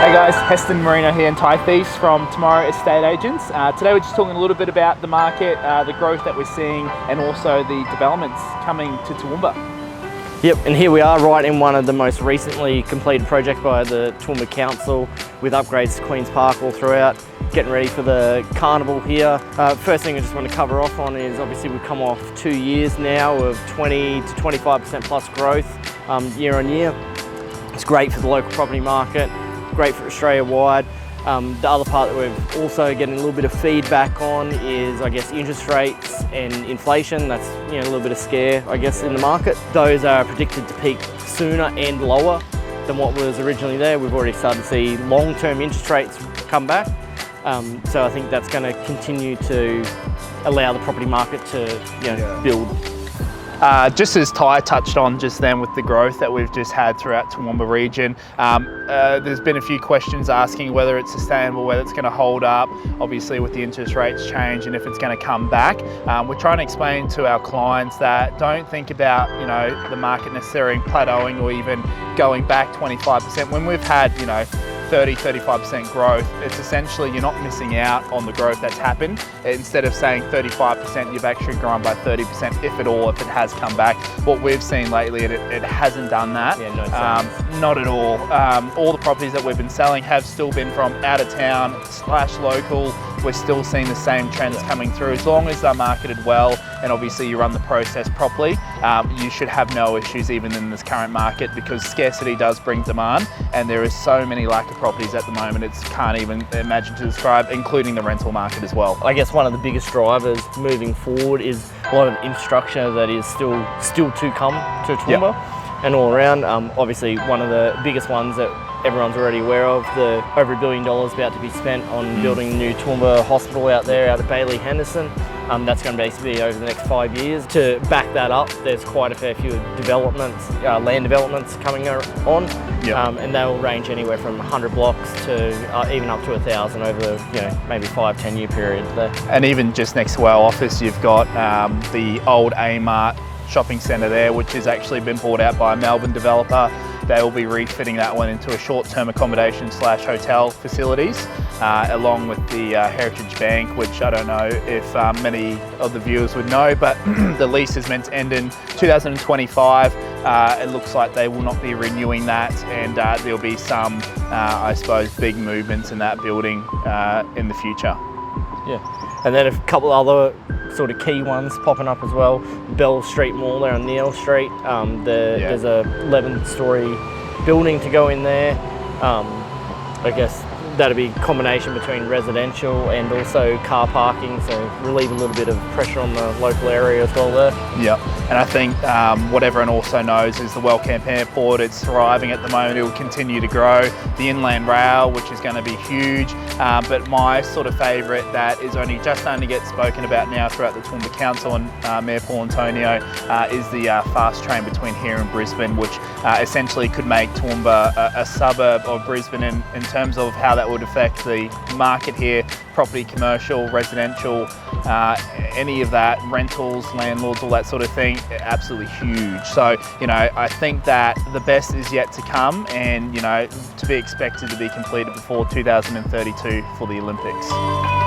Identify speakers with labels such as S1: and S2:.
S1: Hey guys, Heston, Marino here and Thies from Tomorrow Estate Agents. Today we're just talking a little bit about the market, the growth that we're seeing, and also the developments coming to Toowoomba.
S2: Yep, and here we are right in one of the most recently completed projects by the Toowoomba Council with upgrades to Queen's Park all throughout, getting ready for the carnival here. First thing I just want to cover off on is obviously we've come off 2 years now of 20 to 25% plus growth year on year. It's great for the local property market, great for Australia-wide. The other part that we're also getting a little bit of feedback on is, I guess, interest rates and inflation. That's, a little bit of scare, I guess, in the market. Those are predicted to peak sooner and lower than what was originally there. We've already started to see long-term interest rates come back. So I think that's going to continue to allow the property market to, build.
S1: Just as Ty touched on just then with the growth that we've just had throughout Toowoomba region, there's been a few questions asking whether it's sustainable, whether it's going to hold up, obviously with the interest rates change and if it's going to come back. We're trying to explain to our clients that don't think about, the market necessarily plateauing or even going back 25%. When we've had, 30-35% growth, it's essentially you're not missing out on the growth that's happened. Instead of saying 35%, you've actually grown by 30%, if at all, if it has come back. What we've seen lately, it hasn't done that.
S2: Yeah, no
S1: not at all. All the properties that we've been selling have still been from out of town / local. We're still seeing the same trends coming through. As long as they're marketed well and obviously you run the process properly, you should have no issues even in this current market, because scarcity does bring demand, and there is so many lack of properties at the moment it's can't even imagine to describe, including the rental market as well.
S2: I guess one of the biggest drivers moving forward is a lot of infrastructure that is still to come to Toowoomba. And all around. Obviously one of the biggest ones that everyone's already aware of, the over $1 billion about to be spent on building a new Toowoomba hospital out there out of Bailey Henderson. That's going to basically be over the next 5 years. To back that up, there's quite a fair few developments, land developments coming on, and they will range anywhere from 100 blocks to even up to 1,000 over the maybe 5-10 year period there.
S1: And even just next to our office, you've got the old A-Mart shopping centre there, which has actually been bought out by a Melbourne developer. They will be refitting that one into a short-term accommodation / hotel facilities, along with the Heritage Bank, which I don't know if many of the viewers would know, but the lease is meant to end in 2025. It looks like they will not be renewing that, and there'll be some, I suppose, big movements in that building in the future.
S2: Yeah, and then a couple other sort of key ones popping up as well. Bell Street Mall there on Neil Street. There's a 11-storey building to go in there. I guess that'll be a combination between residential and also car parking, so relieve a little bit of pressure on the local area as well there.
S1: Yeah, and I think what everyone also knows is the Wellcamp Airport. It's thriving at the moment. It will continue to grow. The Inland Rail, which is going to be huge, but my sort of favourite that is only just starting to get spoken about now throughout the Toowoomba Council and Mayor Paul Antonio is the fast train between here and Brisbane, which essentially could make Toowoomba a suburb of Brisbane in terms of how that would affect the market here, property, commercial, residential, any of that, rentals, landlords, all that sort of thing, absolutely huge. So, I think that the best is yet to come, and, to be expected to be completed before 2032 for the Olympics.